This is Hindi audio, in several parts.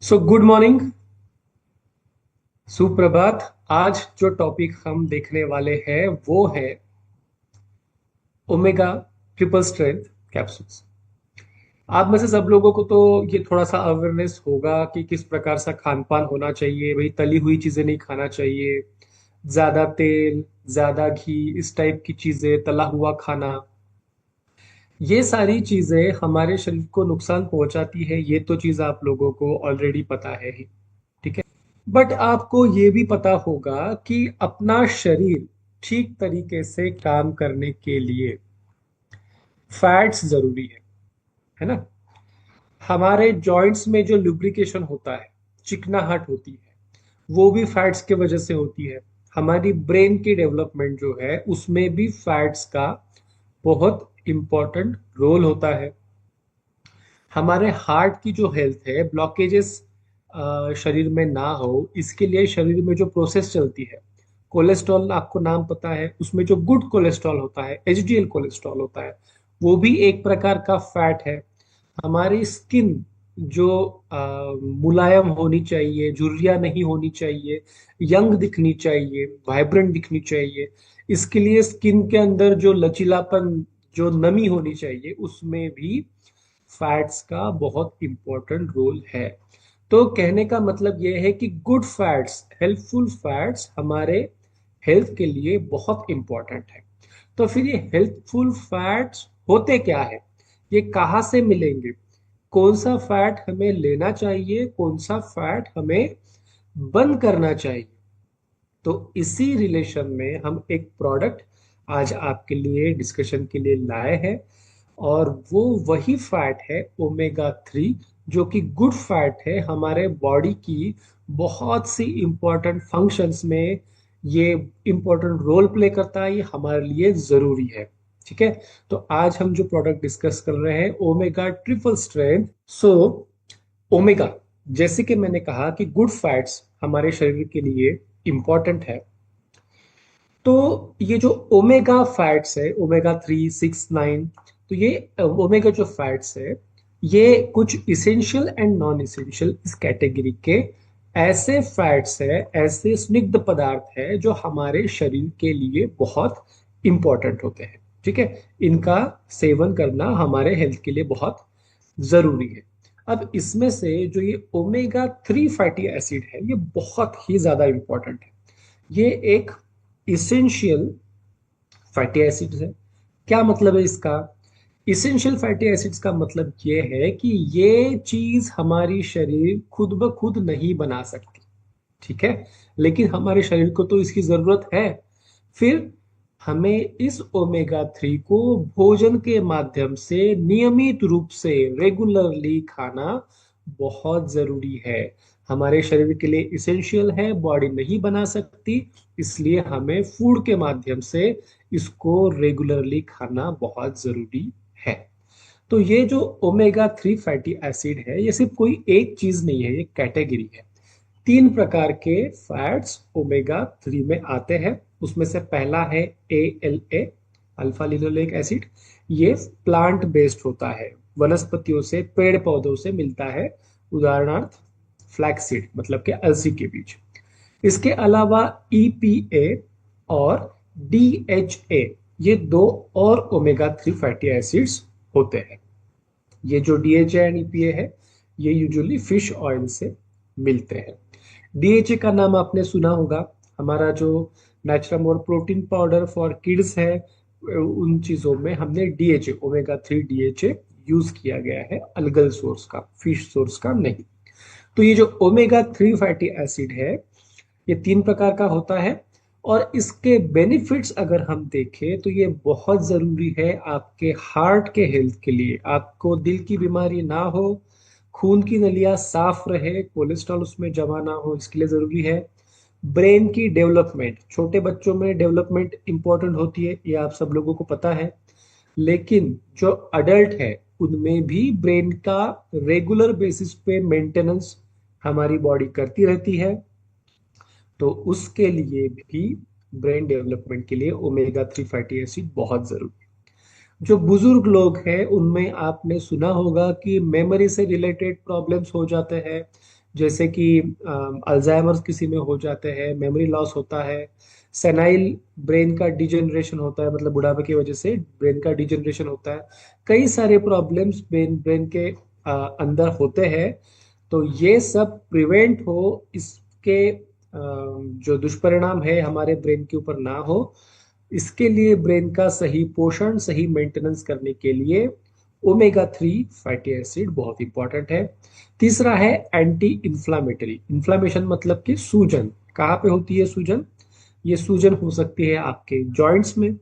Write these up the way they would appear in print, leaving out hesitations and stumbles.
सो गुड मॉर्निंग, सुप्रभात। आज जो टॉपिक हम देखने वाले हैं वो है ओमेगा ट्रिपल स्ट्रेंथ कैप्सूल्स। आप में से सब लोगों को तो ये थोड़ा सा अवेयरनेस होगा कि किस प्रकार सा खान पान होना चाहिए। भाई, तली हुई चीजें नहीं खाना चाहिए, ज्यादा तेल, ज्यादा घी, इस टाइप की चीजें, तला हुआ खाना, ये सारी चीजें हमारे शरीर को नुकसान पहुंचाती है। ये तो चीज आप लोगों को ऑलरेडी पता है ही। ठीक है। बट आपको ये भी पता होगा कि अपना शरीर ठीक तरीके से काम करने के लिए फैट्स जरूरी है ना। हमारे जॉइंट्स में जो लुब्रिकेशन होता है, चिकनाहट होती है, वो भी फैट्स के वजह से होती है। हमारी ब्रेन की डेवलपमेंट जो है उसमें भी फैट्स का बहुत इंपॉर्टेंट रोल होता है। हमारे हार्ट की जो हेल्थ है, ब्लॉकेजेस शरीर में ना हो, इसके लिए शरीर में जो प्रोसेस चलती है, कोलेस्ट्रॉल आपको नाम पता है, उसमें जो गुड कोलेस्ट्रॉल होता है, एचडीएल कोलेस्ट्रॉल होता है, वो भी एक प्रकार का फैट है। हमारी स्किन जो मुलायम होनी चाहिए, झुर्रियाँ नहीं होनी चाहिए, यंग दिखनी चाहिए, वाइब्रेंट दिखनी चाहिए, इसके लिए स्किन के अंदर जो लचीलापन, जो नमी होनी चाहिए, उसमें भी फैट्स का बहुत इंपॉर्टेंट रोल है। तो कहने का मतलब यह है कि गुड फैट्स, हेल्पफुल फैट्स हमारे हेल्थ के लिए बहुत इंपॉर्टेंट है। तो फिर ये हेल्पफुल फैट्स होते क्या है, ये कहाँ से मिलेंगे, कौन सा फैट हमें लेना चाहिए, कौन सा फैट हमें बंद करना चाहिए। तो इसी रिलेशन में हम एक प्रोडक्ट आज आपके लिए डिस्कशन के लिए लाए हैं, और वो वही फैट है ओमेगा 3, जो कि गुड फैट है। हमारे बॉडी की बहुत सी इंपॉर्टेंट फंक्शंस में ये इंपॉर्टेंट रोल प्ले करता है, ये हमारे लिए जरूरी है। ठीक है। तो आज हम जो प्रोडक्ट डिस्कस कर रहे हैं, omega triple strength. So omega, जैसे कि मैंने कहा कि गुड फैट्स हमारे शरीर के लिए इंपॉर्टेंट है। तो ये जो ओमेगा फैट्स है, ओमेगा 3, 6, 9, तो ये ओमेगा जो फैट्स है, ये कुछ इसेंशियल एंड नॉन इसेंशियल इस कैटेगरी के ऐसे फैट्स है, ऐसे स्निग्ध पदार्थ है जो हमारे शरीर के लिए बहुत इंपॉर्टेंट होते हैं। ठीक है। इनका सेवन करना हमारे हेल्थ के लिए बहुत जरूरी है। अब इसमें से जो ये ओमेगा 3 फैटी एसिड है, ये बहुत ही ज्यादा इंपॉर्टेंट है। ये एक इसेंशियल फैटी एसिड्स है। क्या मतलब है इसका? इसेंशियल फैटी एसिड्स का मतलब ये है कि ये चीज हमारी शरीर खुद ब खुद नहीं बना सकती। ठीक है। लेकिन हमारे शरीर को तो इसकी जरूरत है। फिर हमें इस ओमेगा 3 को भोजन के माध्यम से नियमित रूप से, रेगुलरली खाना बहुत जरूरी है। हमारे शरीर के लिए इसेंशियल है, बॉडी नहीं बना सकती, इसलिए हमें फूड के माध्यम से इसको रेगुलरली खाना बहुत जरूरी है। तो ये जो ओमेगा 3 फैटी एसिड है, ये सिर्फ कोई एक चीज नहीं है, ये कैटेगरी है। 3 प्रकार के फैट्स ओमेगा 3 में आते हैं। उसमें से पहला है ALA, अल्फा लिनोलेक एसिड। ये प्लांट बेस्ड होता है, वनस्पतियों से, पेड़ पौधों से मिलता है। उदाहरणार्थ फ्लैक्सीड, मतलब के अलसी के बीज। इसके अलावा EPA और DHA, ये दो और ओमेगा 3 फैटी एसिड्स होते हैं। ये जो DHA एंड EPA है, ये यूजुअली फिश ऑयल से मिलते हैं। DHA का नाम आपने सुना होगा। हमारा जो नेचुरम और प्रोटीन पाउडर फॉर किड्स है, उन चीजों में हमने DHA, ओमेगा 3 DHA यूज किया गया है, अलगल सोर्स का, फिश सोर्स का नहीं। तो ये जो ओमेगा 3 फैटी एसिड है, ये 3 प्रकार का होता है। और इसके बेनिफिट्स अगर हम देखें तो ये बहुत जरूरी है आपके हार्ट के हेल्थ के लिए। आपको दिल की बीमारी ना हो, खून की नलियां साफ रहे, कोलेस्ट्रॉल उसमें जमा ना हो, इसके लिए जरूरी है। ब्रेन की डेवलपमेंट, छोटे बच्चों में डेवलपमेंट इंपॉर्टेंट होती है, ये आप सब लोगों को पता है। लेकिन जो अडल्ट है, उनमें भी ब्रेन का रेगुलर बेसिस पे मेंटेनेंस हमारी बॉडी करती रहती है। तो उसके लिए भी, ब्रेन डेवलपमेंट के लिए ओमेगा 3 फैटी एसिड बहुत जरूरी है। जो बुजुर्ग लोग हैं, उनमें आपने सुना होगा कि मेमोरी से रिलेटेड प्रॉब्लम्स हो जाते हैं, जैसे कि अल्जाइमर्स किसी में हो जाते हैं, मेमोरी लॉस होता है, सेनाइल ब्रेन का डिजेनरेशन होता है, मतलब बुढ़ापे की वजह से ब्रेन का डिजेनरेशन होता है। कई सारे प्रॉब्लम्स ब्रेन ब्रेन के अंदर होते हैं। तो ये सब प्रिवेंट हो, इसके जो दुष्परिणाम है हमारे ब्रेन के ऊपर ना हो, इसके लिए ब्रेन का सही पोषण, सही मेंटेनेंस करने के लिए ओमेगा 3 फैटी एसिड बहुत इंपॉर्टेंट है। तीसरा है एंटी इंफ्लामेटरी। इन्फ्लामेशन मतलब कि सूजन। कहाँ पे होती है सूजन? ये सूजन हो सकती है आपके जॉइंट्स में,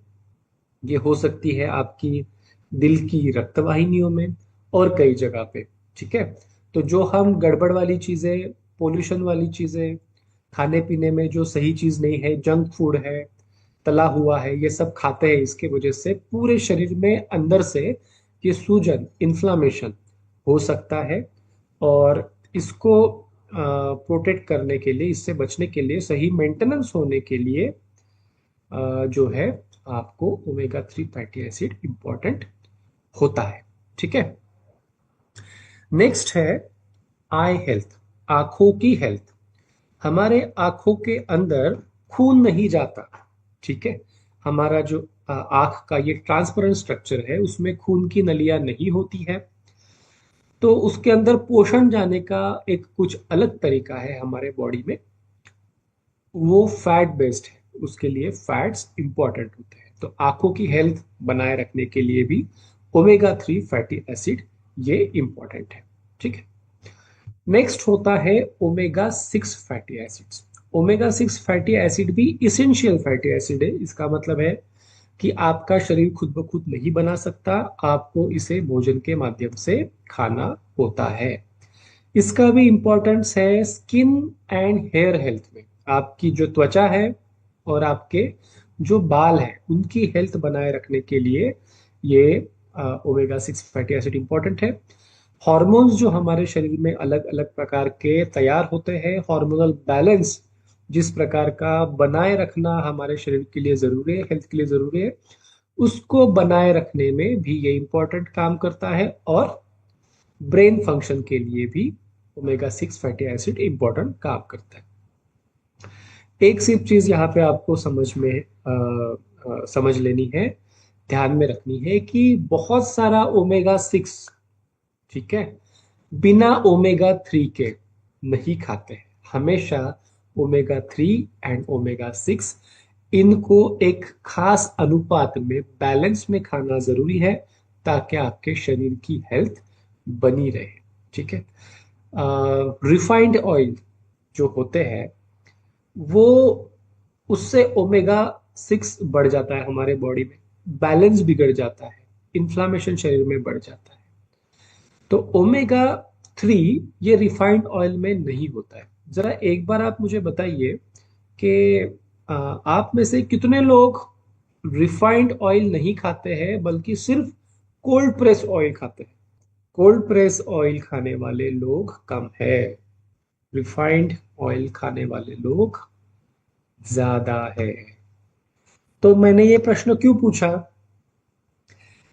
ये हो सकती है आपकी दिल की रक्तवाहिनियों में, और कई जगह पे। ठीक है। तो जो हम गड़बड़ वाली चीजें, पोल्यूशन वाली चीजें, खाने पीने में जो सही चीज नहीं है, जंक फूड है, तला हुआ है, ये सब खाते हैं, इसके वजह से पूरे शरीर में अंदर से ये सूजन, इन्फ्लामेशन हो सकता है। और इसको प्रोटेक्ट करने के लिए, इससे बचने के लिए, सही मेंटेनेंस होने के लिए जो है आपको ओमेगा 3 फैटी एसिड इंपॉर्टेंट होता है। ठीक है। नेक्स्ट है आई हेल्थ, आंखों की हेल्थ। हमारे आंखों के अंदर खून नहीं जाता। ठीक है। हमारा जो आंख का ये ट्रांसपेरेंट स्ट्रक्चर है, उसमें खून की नलियां नहीं होती है। तो उसके अंदर पोषण जाने का एक कुछ अलग तरीका है हमारे बॉडी में, वो फैट बेस्ड है। उसके लिए फैट्स इंपॉर्टेंट होते हैं। तो आंखों की हेल्थ बनाए रखने के लिए भी ओमेगा 3 फैटी एसिड ये इंपॉर्टेंट है। ठीक है। नेक्स्ट होता है omega 6 fatty acids. Omega 6 fatty acid भी इसेंशियल फैटी एसिड है। इसका मतलब है कि आपका शरीर खुद ब खुद नहीं बना सकता, आपको इसे भोजन के माध्यम से खाना होता है। इसका भी इंपॉर्टेंस है स्किन एंड हेयर हेल्थ में। आपकी जो त्वचा है और आपके जो बाल हैं, उनकी हेल्थ बनाए रखने के लिए ये ओमेगा 6 फैटी एसिड इंपॉर्टेंट है। हॉर्मोन्स जो हमारे शरीर में अलग अलग प्रकार के तैयार होते हैं, हार्मोनल बैलेंस जिस प्रकार का बनाए रखना हमारे शरीर के लिए जरूरी है, हेल्थ के लिए जरूरी है, उसको बनाए रखने में भी ये इंपॉर्टेंट काम करता है। और ब्रेन फंक्शन के लिए भी ओमेगा 6 फैटी एसिड इंपॉर्टेंट काम करता है। एक सिर्फ चीज यहाँ पे आपको समझ लेनी है, ध्यान में रखनी है कि बहुत सारा ओमेगा 6, ठीक है, बिना ओमेगा 3 के नहीं खाते हैं। हमेशा ओमेगा 3 एंड ओमेगा 6 इनको एक खास अनुपात में, बैलेंस में खाना जरूरी है, ताकि आपके शरीर की हेल्थ बनी रहे। ठीक है। रिफाइंड ऑयल जो होते हैं, वो, उससे ओमेगा 6 बढ़ जाता है हमारे बॉडी में, बैलेंस बिगड़ जाता है, इन्फ्लामेशन शरीर में बढ़ जाता है। तो ओमेगा 3 ये रिफाइंड ऑयल में नहीं होता है। जरा एक बार आप मुझे बताइए कि आप में से कितने लोग रिफाइंड ऑयल नहीं खाते हैं, बल्कि सिर्फ कोल्ड प्रेस ऑयल खाते हैं? कोल्ड प्रेस ऑयल खाने वाले लोग कम है, रिफाइंड ऑयल खाने वाले लोग ज्यादा है। तो मैंने ये प्रश्न क्यों पूछा?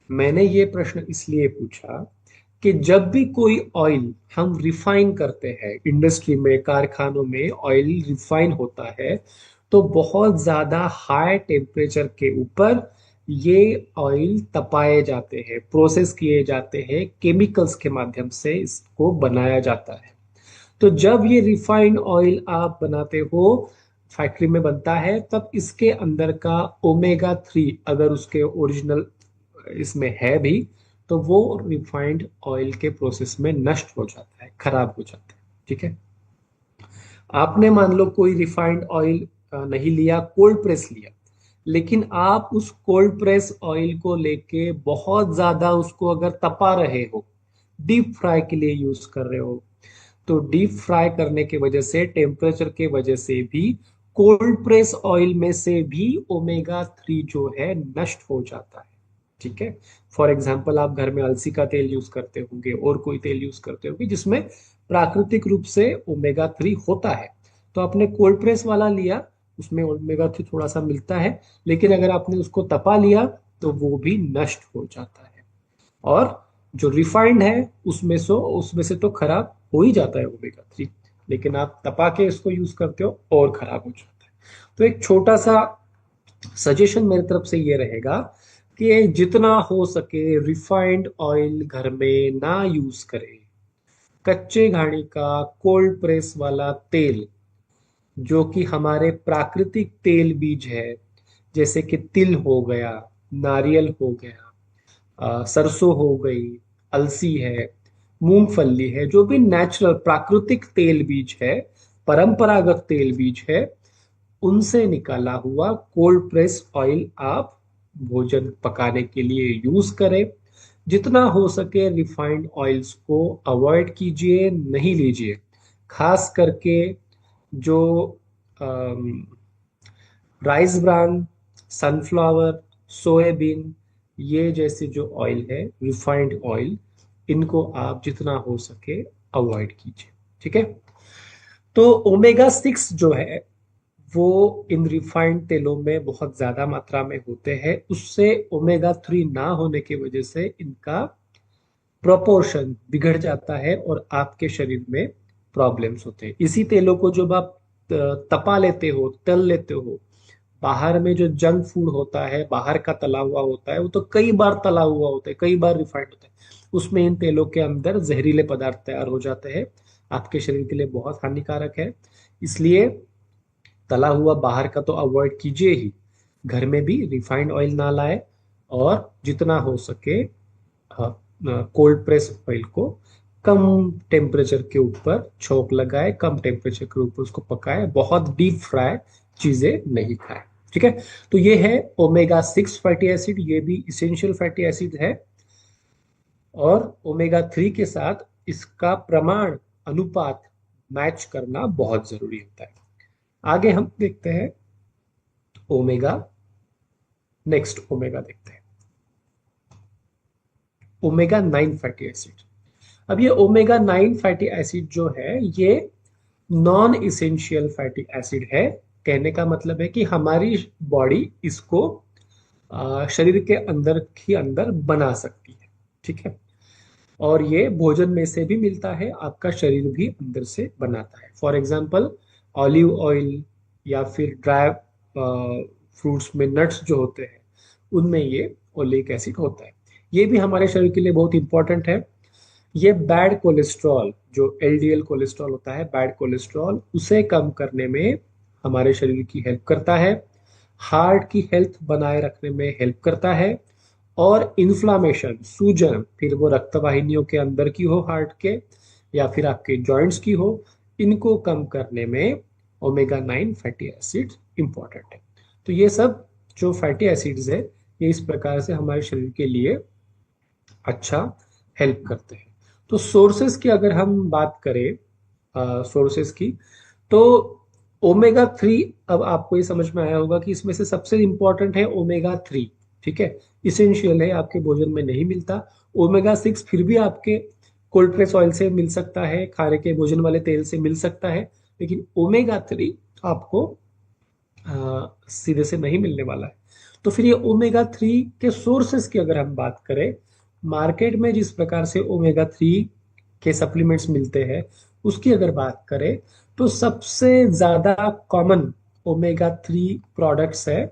मैंने ये प्रश्न इसलिए पूछा कि जब भी कोई ऑयल हम रिफाइन करते हैं, इंडस्ट्री में, कारखानों में ऑयल रिफाइन होता है, तो बहुत ज्यादा हाई टेम्परेचर के ऊपर ये ऑयल तपाए जाते हैं, प्रोसेस किए जाते हैं, केमिकल्स के माध्यम से इसको बनाया जाता है। तो जब ये रिफाइंड ऑयल आप बनाते हो, फैक्ट्री में बनता है, तब इसके अंदर का ओमेगा 3 अगर उसके ओरिजिनल इसमें है भी, तो वो रिफाइंड ऑयल के प्रोसेस में नष्ट हो जाता है, खराब हो जाता है। ठीक है। आपने मान लो कोई रिफाइंड ऑयल नहीं लिया, कोल्ड प्रेस लिया, लेकिन आप उस कोल्ड प्रेस ऑयल को लेके बहुत ज्यादा उसको अगर तपा रहे हो, डीप फ्राई के लिए यूज कर रहे हो, तो डीप फ्राई करने के वजह से, टेम्परेचर के वजह से भी, कोल्ड प्रेस ऑयल में से भी ओमेगा 3 जो है नष्ट हो जाता है। ठीक है। फॉर एग्जाम्पल, आप घर में अलसी का तेल यूज करते होंगे और कोई तेल यूज करते होंगे जिसमें प्राकृतिक रूप से ओमेगा 3 होता है। तो आपने कोल्ड प्रेस वाला लिया, उसमें ओमेगा 3 थोड़ा सा मिलता है, लेकिन अगर आपने उसको तपा लिया तो वो भी नष्ट हो जाता है। और जो रिफाइंड है, उसमें से तो खराब हो ही जाता है ओमेगा 3। लेकिन आप तपा के इसको यूज करते हो और खराब हो जाता है। तो एक छोटा सा सजेशन मेरी तरफ से ये रहेगा कि जितना हो सके रिफाइंड ऑयल घर में ना यूज करें। कच्चे घानी का कोल्ड प्रेस वाला तेल जो कि हमारे प्राकृतिक तेल बीज है, जैसे कि तिल हो गया, नारियल हो गया, सरसों हो गई, अलसी है, मूंगफली है, जो भी नेचुरल प्राकृतिक तेल बीज है, परंपरागत तेल बीज है, उनसे निकाला हुआ कोल्ड प्रेस ऑयल आप भोजन पकाने के लिए यूज करें। जितना हो सके रिफाइंड ऑयल्स को अवॉइड कीजिए, नहीं लीजिए। खास करके जो राइस ब्रान, सनफ्लावर, सोयाबीन, ये जैसे जो ऑयल है रिफाइंड ऑयल, इनको आप जितना हो सके अवॉइड कीजिए। ठीक है। तो ओमेगा 6 जो है वो इन रिफाइंड तेलों में बहुत ज्यादा मात्रा में होते हैं। उससे ओमेगा 3 ना होने की वजह से इनका प्रोपोर्शन बिगड़ जाता है और आपके शरीर में प्रॉब्लम्स होते हैं। इसी तेलों को जब आप तपा लेते हो, तल लेते हो, बाहर में जो जंक फूड होता है, बाहर का तला हुआ होता है, वो तो कई बार तला हुआ होता है, कई बार रिफाइंड होता है। उसमें इन तेलों के अंदर जहरीले पदार्थ तैयार हो जाते हैं, आपके शरीर के लिए बहुत हानिकारक है। इसलिए तला हुआ बाहर का तो अवॉइड कीजिए ही, घर में भी रिफाइंड ऑयल ना लाए, और जितना हो सके कोल्ड प्रेस ऑयल को कम टेम्परेचर के ऊपर छोंक लगाए, कम टेम्परेचर के ऊपर उसको पकाए, बहुत डीप फ्राई चीजें नहीं खाए। ठीक है। तो ये है ओमेगा 6 फैटी एसिड, ये भी इसेंशियल फैटी एसिड है। और ओमेगा 3 के साथ इसका प्रमाण, अनुपात मैच करना बहुत जरूरी होता है। आगे हम देखते हैं ओमेगा, नेक्स्ट ओमेगा देखते हैं, ओमेगा 9 फैटी एसिड। अब ये ओमेगा 9 फैटी एसिड जो है ये नॉन इसेंशियल फैटी एसिड है। कहने का मतलब है कि हमारी बॉडी इसको शरीर के अंदर ही अंदर बना सकती है। ठीक है। और ये भोजन में से भी मिलता है, आपका शरीर भी अंदर से बनाता है। फॉर एग्जाम्पल ऑलिव ऑयल या फिर ड्राई फ्रूट्स में नट्स जो होते हैं, उनमें ये ओलिक एसिड होता है। ये भी हमारे शरीर के लिए बहुत इंपॉर्टेंट है। ये बैड कोलेस्ट्रॉल, जो एलडीएल कोलेस्ट्रॉल होता है, बैड कोलेस्ट्रॉल, उसे कम करने में हमारे शरीर की हेल्प करता है। हार्ट की हेल्थ बनाए रखने में हेल्प करता है। और इन्फ्लामेशन, सूजन, फिर वो रक्त वाहिनियों के अंदर की हो हार्ट के, या फिर आपके जॉइंट्स की हो, इनको कम करने में ओमेगा 9 फैटी एसिड इंपॉर्टेंट है। तो ये सब जो फैटी एसिड्स है, ये इस प्रकार से हमारे शरीर के लिए अच्छा हेल्प करते हैं। तो सोर्सेस की अगर हम बात करें, सोर्सेस की, तो ओमेगा 3, अब आपको ये समझ में आया होगा कि इसमें से सबसे इंपॉर्टेंट है ओमेगा 3। ठीक है। इसेंशियल है, आपके भोजन में नहीं मिलता। ओमेगा 6 फिर भी आपके कोल्ड प्रेस ऑयल से मिल सकता है, खाने के भोजन वाले तेल से मिल सकता है, लेकिन ओमेगा 3 आपको सीधे से नहीं मिलने वाला है। तो फिर ये ओमेगा 3 के सोर्सेस की अगर हम बात करें, मार्केट में जिस प्रकार से ओमेगा 3 के सप्लीमेंट्स मिलते हैं, उसकी अगर बात करें, तो सबसे ज्यादा कॉमन ओमेगा 3 प्रोडक्ट्स है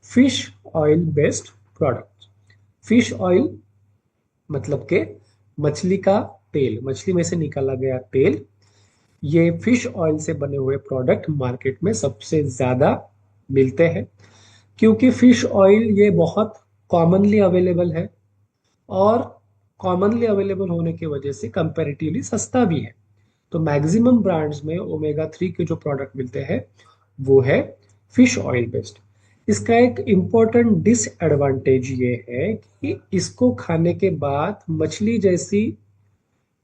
fish oil based product. Fish oil मतलब के मछली का तेल, मछली में से निकाला गया तेल, ये फिश ऑयल से बने हुए प्रोडक्ट मार्केट में सबसे ज्यादा मिलते हैं। क्योंकि फिश ऑयल ये बहुत कॉमनली अवेलेबल है, और कॉमनली अवेलेबल होने की वजह से कंपैरेटिवली सस्ता भी है। तो मैक्सिमम ब्रांड्स में ओमेगा 3 के जो प्रोडक्ट मिलते हैं वो है फिश ऑयल बेस्ड। इसका एक इम्पोर्टेंट डिसएडवांटेज ये है कि इसको खाने के बाद मछली जैसी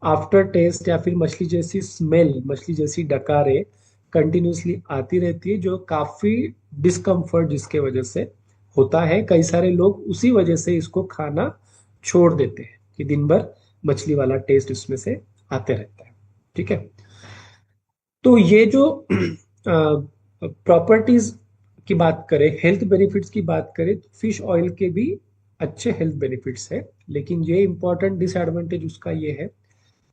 आफ्टर टेस्ट या फिर मछली जैसी स्मेल, मछली जैसी डकारें कंटिन्यूसली आती रहती है, जो काफी डिस्कम्फर्ट जिसके वजह से होता है। कई सारे लोग उसी वजह से इसको खाना छोड़ देते हैं कि दिन भर मछली वाला टेस्ट इसमें से आते रहता है। ठीक है। तो ये जो प्रॉपर्टीज की बात करें, हेल्थ बेनिफिट्स की बात करें, तो फिश ऑयल के भी अच्छे हेल्थ बेनिफिट्स है, लेकिन ये इंपॉर्टेंट डिसएडवांटेज उसका ये है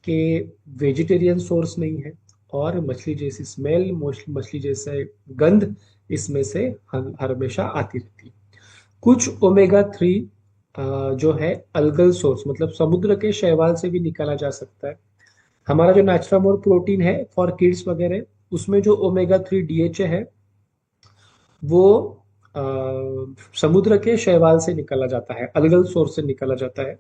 कि वेजिटेरियन सोर्स नहीं है, और मछली जैसी स्मेल, मछली जैसे गंध इसमें से हमेशा आती रहती है। कुछ ओमेगा 3 जो है अल्गल सोर्स मतलब समुद्र के शैवाल से भी निकाला जा सकता है। हमारा जो नेचुरामोर प्रोटीन है फॉर किड्स वगैरह, उसमें जो ओमेगा 3 डीएचए है वो अ, समुद्र के शैवाल से निकाला जाता है, अलगल सोर्स से निकाला जाता है,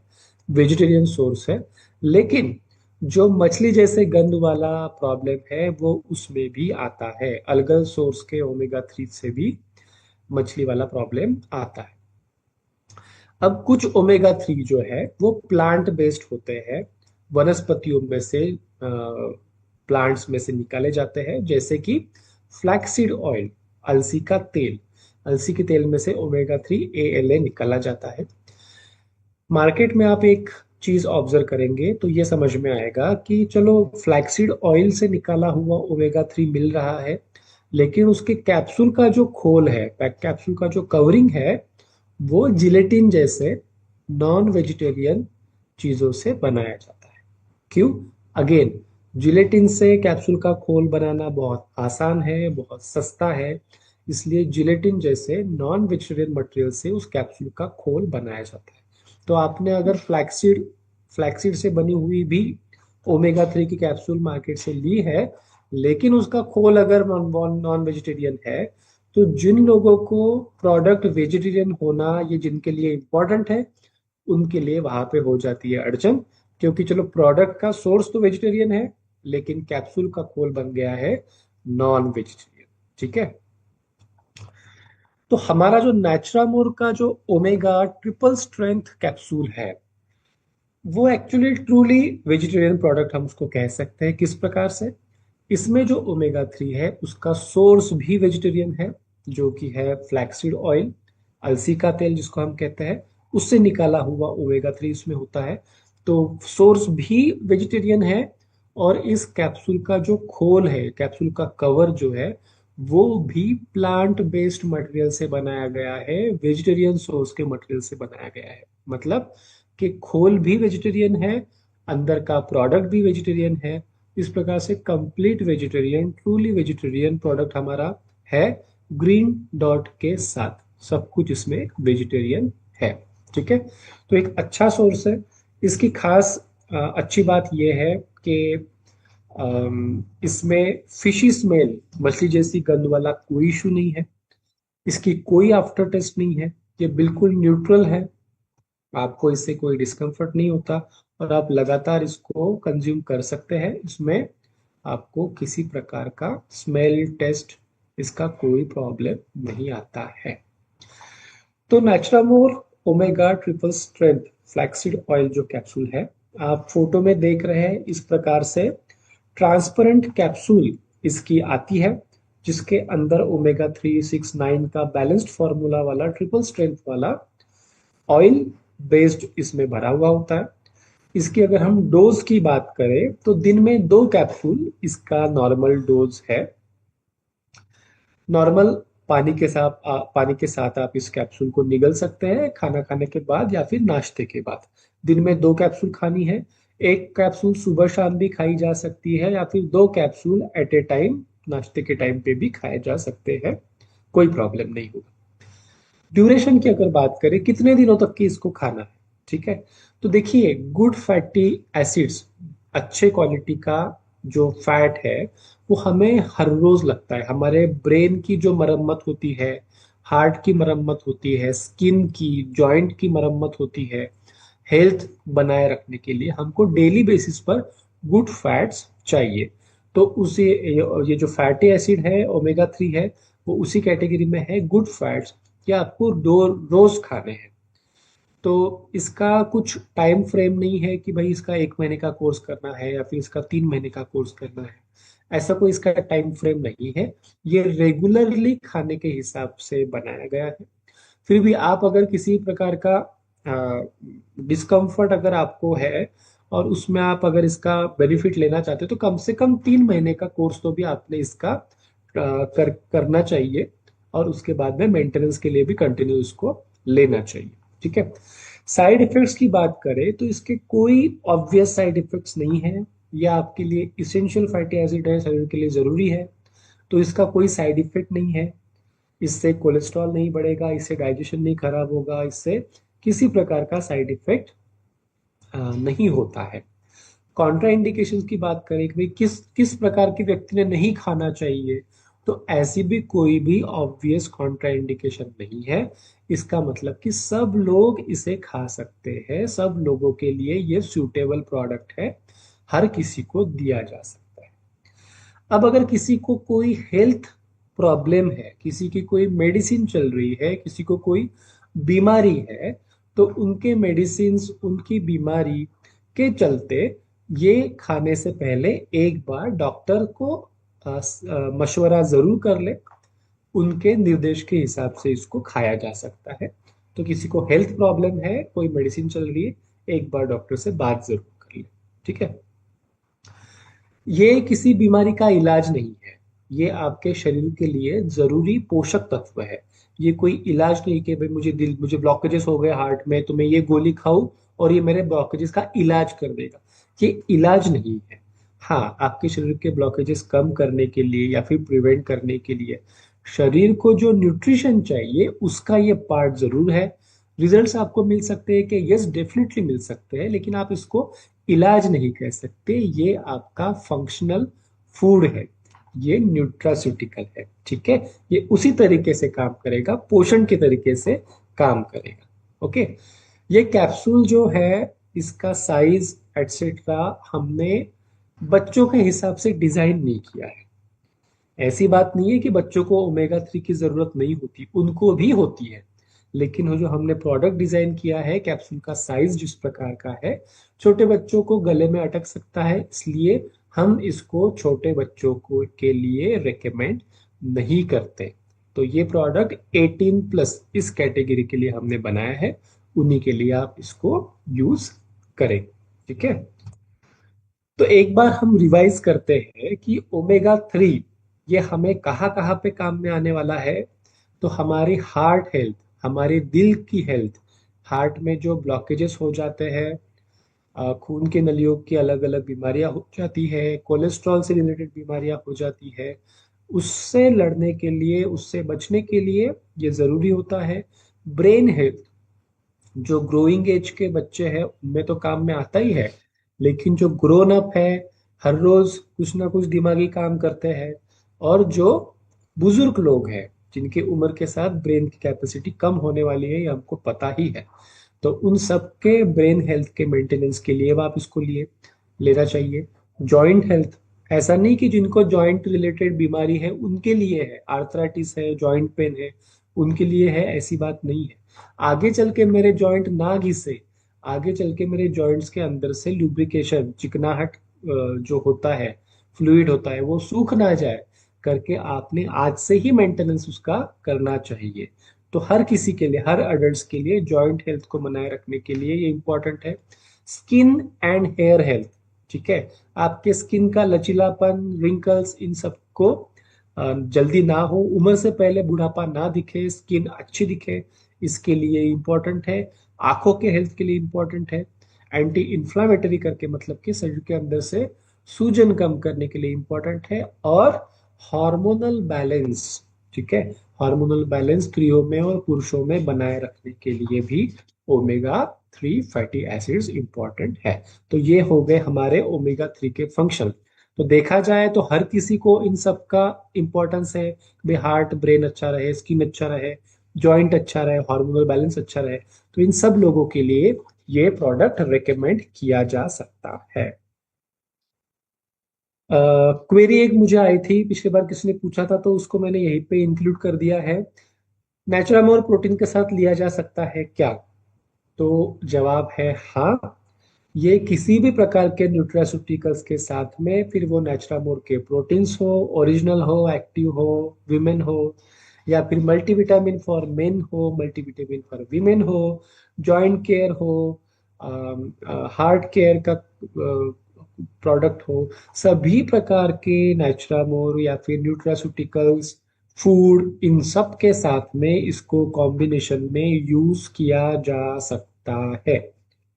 वेजिटेरियन सोर्स है। लेकिन जो मछली जैसे गंध वाला प्रॉब्लम है वो उसमें भी आता है, अलगल सोर्स के ओमेगा 3 से भी मछली वाला प्रॉब्लम आता है। अब कुछ ओमेगा 3 जो है वो प्लांट बेस्ड होते हैं, वनस्पतियों में से, प्लांट्स में से निकाले जाते हैं, जैसे कि फ्लैक्सीड ऑयल, अलसी का तेल। अलसी के तेल में से ओमेगा 3 ALA निकाला जाता है। मार्केट में आप एक चीज ऑब्जर्व करेंगे तो ये समझ में आएगा कि चलो फ्लैक्सीड ऑयल से निकाला हुआ ओमेगा 3 मिल रहा है, लेकिन उसके कैप्सूल का जो खोल है, कैप्सूल का जो कवरिंग है, वो जिलेटिन जैसे नॉन वेजिटेरियन चीजों से बनाया जाता है। क्यों? अगेन, जिलेटिन से कैप्सूल का खोल बनाना बहुत आसान है, बहुत सस्ता है, इसलिए जिलेटिन जैसे नॉन वेजिटेरियन मटेरियल से उस कैप्सूल का खोल बनाया जाता है। तो आपने अगर फ्लैक्सीड फ्लैक्सीड से बनी हुई भी ओमेगा 3 की कैप्सूल मार्केट से ली है, लेकिन उसका खोल अगर नॉन वेजिटेरियन है, तो जिन लोगों को प्रोडक्ट वेजिटेरियन होना ये जिनके लिए इम्पोर्टेंट है, उनके लिए वहां पे हो जाती है अड़चन। क्योंकि चलो प्रोडक्ट का सोर्स तो वेजिटेरियन है, लेकिन कैप्सूल का खोल बन गया है नॉन वेजिटेरियन। ठीक है। तो हमारा जो नेचुरामोर का जो ओमेगा ट्रिपल स्ट्रेंथ कैप्सूल है, वो एक्चुअली ट्रूली वेजिटेरियन प्रोडक्ट हम उसको कह सकते हैं। किस प्रकार से? इसमें जो ओमेगा 3 है उसका सोर्स भी वेजिटेरियन है, जो कि है फ्लैक्सीड ऑयल, अलसी का तेल जिसको हम कहते हैं, उससे निकाला हुआ ओमेगा 3 इसमें होता है। तो सोर्स भी वेजिटेरियन है, और इस कैप्सूल का जो खोल है, कैप्सूल का कवर जो है, वो भी प्लांट बेस्ड मटेरियल से बनाया गया है, वेजिटेरियन सोर्स के मटेरियल से बनाया गया है। मतलब कि खोल भी वेजिटेरियन है, अंदर का प्रोडक्ट भी वेजिटेरियन है। इस प्रकार से complete vegetarian, truly vegetarian product हमारा है, ग्रीन डॉट के साथ सब कुछ इसमें वेजिटेरियन है। ठीक है। तो एक अच्छा सोर्स है। इसकी खास अच्छी बात यह है कि इसमें फिशी स्मेल, मछली जैसी गंध वाला कोई इशू नहीं है, इसकी कोई आफ्टर टेस्ट नहीं है, ये बिल्कुल न्यूट्रल है, आपको इससे कोई डिस्कम्फर्ट नहीं होता, और आप लगातार इसको कंज्यूम कर सकते हैं। इसमें आपको किसी प्रकार का स्मेल टेस्ट, इसका कोई प्रॉब्लम नहीं आता है। तो नेचुरामोर omega triple strength flaxseed oil जो कैप्सूल है, आप फोटो में देख रहे हैं, इस प्रकार से ट्रांसपेरेंट कैप्सूल इसकी आती है, जिसके अंदर ओमेगा 369 का बैलेंस्ड फॉर्मूला वाला ट्रिपल स्ट्रेंथ वाला ऑयल बेस्ड इसमें भरा हुआ होता है। इसकी अगर हम डोज की बात करें तो दिन में 2 कैप्सूल इसका नॉर्मल डोज है। नॉर्मल पानी के साथ आप इस कैप्सूल को निगल सकते हैं, खाना खाने के बाद या फिर नाश्ते के बाद। दिन में 2 कैप्सूल खानी है। एक कैप्सूल सुबह शाम भी खाई जा सकती है, या फिर 2 कैप्सूल एट ए टाइम नाश्ते के टाइम पे भी खाए जा सकते हैं, कोई प्रॉब्लम नहीं होगा। ड्यूरेशन की अगर बात करें, कितने दिनों तक की इसको खाना है, ठीक है, तो देखिए गुड फैटी एसिड्स, अच्छे क्वालिटी का जो फैट है, वो हमें हर रोज लगता है। हमारे ब्रेन की जो मरम्मत होती है, हार्ट की मरम्मत होती है, स्किन की, जॉइंट की मरम्मत होती है, हेल्थ बनाए रखने के लिए हमको डेली बेसिस पर गुड फैट्स चाहिए। तो उसे ये जो फैटी एसिड है ओमेगा 3 है, वो उसी कैटेगरी में है, गुड फैट्स, या आपको दो रोज खाने हैं। तो इसका कुछ टाइम फ्रेम नहीं है कि भाई इसका 1 महीने का कोर्स करना है या फिर इसका 3 महीने का कोर्स करना है, ऐसा कोई इसका टाइम फ्रेम नहीं है। ये रेगुलरली खाने के हिसाब से बनाया गया है। फिर भी आप अगर किसी प्रकार का डिस्कम्फर्ट अगर आपको है, और उसमें आप अगर इसका बेनिफिट लेना चाहते हो, तो कम से कम 3 महीने का कोर्स तो भी आपने इसका करना चाहिए, और उसके बाद में मेंटेनेंस के लिए भी कंटिन्यू इसको लेना चाहिए। ठीक है। साइड इफेक्ट्स की बात करें तो इसके कोई ऑब्वियस साइड इफेक्ट्स नहीं है। ये आपके लिए इसेंशियल फैटी एसिड है, शरीर के लिए जरूरी है। तो इसका कोई साइड इफेक्ट नहीं है, इससे कोलेस्ट्रॉल नहीं बढ़ेगा, इससे डाइजेशन नहीं खराब होगा, इससे किसी प्रकार का साइड इफेक्ट नहीं होता है। कॉन्ट्रा इंडिकेशन की बात करें कि भाई किस किस प्रकार के व्यक्ति ने नहीं खाना चाहिए, तो ऐसी भी कोई भी ऑब्वियस कॉन्ट्रा इंडिकेशन नहीं है। इसका मतलब कि सब लोग इसे खा सकते हैं, सब लोगों के लिए ये सूटेबल प्रोडक्ट है, हर किसी को दिया जा सकता है। अब अगर किसी को कोई हेल्थ प्रॉब्लम है, किसी की कोई मेडिसिन चल रही है, किसी को कोई बीमारी है, तो उनके मेडिसिन, उनकी बीमारी के चलते ये खाने से पहले एक बार डॉक्टर को मशवरा जरूर कर ले। उनके निर्देश के हिसाब से इसको खाया जा सकता है। तो किसी को हेल्थ प्रॉब्लम है, कोई मेडिसिन चल रही है, एक बार डॉक्टर से बात जरूर कर ले। ठीक है। ये किसी बीमारी का इलाज नहीं है, ये आपके शरीर के लिए जरूरी पोषक तत्व है। ये कोई इलाज नहीं कि भाई मुझे ब्लॉकेजेस हो गए हार्ट में तो मैं ये गोली खाऊं और ये मेरे ब्लॉकेजेस का इलाज कर देगा। ये इलाज नहीं है। हाँ, आपके शरीर के ब्लॉकेजेस कम करने के लिए या फिर प्रिवेंट करने के लिए शरीर को जो न्यूट्रिशन चाहिए उसका ये पार्ट जरूर है। रिजल्ट्स आपको मिल सकते हैं कि यस, डेफिनेटली मिल सकते हैं, लेकिन आप इसको इलाज नहीं कह सकते। ये आपका फंक्शनल फूड है, ये न्यूट्रास्यूटिकल है। ठीक है। ये उसी तरीके से काम करेगा, पोषण के तरीके से काम करेगा। ओके। ये कैप्सूल जो है, इसका साइज एटसेट्रा हमने बच्चों के हिसाब से डिजाइन नहीं किया है। ऐसी बात नहीं है कि बच्चों को ओमेगा 3 की जरूरत नहीं होती, उनको भी होती है। लेकिन वो जो हमने प्रोडक्ट डिजाइन किया है, कैप्सूल का साइज जिस प्रकार का है, छोटे बच्चों को गले में अटक सकता है, इसलिए हम इसको छोटे बच्चों को के लिए रेकमेंड नहीं करते। तो ये प्रोडक्ट 18 प्लस इस कैटेगरी के लिए हमने बनाया है, उन्हीं के लिए आप इसको यूज करें। ठीक है। तो एक बार हम रिवाइज करते हैं कि ओमेगा 3 ये हमें कहाँ कहाँ पे काम में आने वाला है। तो हमारी हार्ट हेल्थ, हमारे दिल की हेल्थ, हार्ट में जो ब्लॉकेजेस हो जाते हैं, खून के नलियों की अलग अलग बीमारियां हो जाती है, कोलेस्ट्रॉल से रिलेटेड बीमारियां हो जाती है, उससे लड़ने के लिए, उससे बचने के लिए ये जरूरी होता है। ब्रेन हेल्थ, जो ग्रोइंग एज के बच्चे हैं उनमें तो काम में आता ही है, लेकिन जो ग्रोन अप है, हर रोज कुछ ना कुछ दिमागी काम करते हैं, और जो बुजुर्ग लोग हैं जिनकी उम्र के साथ ब्रेन की कैपेसिटी कम होने वाली है, ये हमको पता ही है। तो उन सब के ब्रेन हेल्थ के मेंटेनेंस के लिए आप इसको लिए लेना चाहिए। जॉइंट हेल्थ, ऐसा नहीं कि जिनको जॉइंट रिलेटेड बीमारी है उनके लिए है, आर्थराइटिस है, जॉइंट पेन है, उनके लिए है, ऐसी बात नहीं है। आगे चल के मेरे जॉइंट ना घिसे, आगे चल के मेरे जॉइंट्स के अंदर से लुब्रिकेशन, चिकनाहट जो होता है, फ्लूइड होता है, वो सूख ना जाए करके आपने आज से ही मेंटेनेंस उसका करना चाहिए। तो हर किसी के लिए, हर अडल्ट के लिए जॉइंट हेल्थ को बनाए रखने के लिए ये इंपॉर्टेंट है। स्किन एंड हेयर हेल्थ, ठीक है, आपके स्किन का लचीलापन, रिंकल्स, इन सबको जल्दी ना हो, उम्र से पहले बुढ़ापा ना दिखे, स्किन अच्छी दिखे, इसके लिए इम्पोर्टेंट है। आंखों के हेल्थ के लिए इम्पोर्टेंट है। एंटी इंफ्लामेटरी करके मतलब कि शरीर के अंदर से सूजन कम करने के लिए इम्पोर्टेंट है। और हार्मोनल बैलेंस, ठीक है, हार्मोनल बैलेंस स्त्रियों में और पुरुषों में बनाए रखने के लिए भी ओमेगा 3 फैटी एसिड्स इंपॉर्टेंट है। तो ये हो गए हमारे ओमेगा 3 के फंक्शन। तो देखा जाए तो हर किसी को इन सब का इंपॉर्टेंस है, भाई हार्ट ब्रेन अच्छा रहे, स्किन अच्छा रहे, जॉइंट अच्छा रहे, हार्मोनल बैलेंस अच्छा रहे। तो इन सब लोगों के लिए ये प्रोडक्ट रेकमेंड किया जा सकता है। क्वेरी एक मुझे आई थी पिछली बार, किसी ने पूछा था, तो उसको मैंने यहीं पे इंक्लूड कर दिया है। नेचुरामोर प्रोटीन के साथ लिया जा सकता है क्या? तो जवाब है हाँ। ये किसी भी प्रकार के न्यूट्रास्यूटिकल्स के साथ में, फिर वो नेचुरामोर के प्रोटीन्स हो, ओरिजिनल हो, एक्टिव हो, विमेन हो, या फिर मल्टीविटामिन फॉर मेन हो, मल्टीविटामिन फॉर वीमेन हो, जॉइंट केयर हो, हार्ट केयर का प्रोडक्ट हो, सभी प्रकार के नेचुरामोर या फिर न्यूट्रास्यूटिकल्स फूड, इन सब के साथ में इसको कॉम्बिनेशन में यूज किया जा सकता है।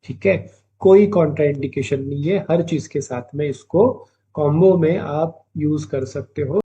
ठीक है। कोई कॉन्ट्राइंडिकेशन नहीं है, हर चीज के साथ में इसको कॉम्बो में आप यूज कर सकते हो।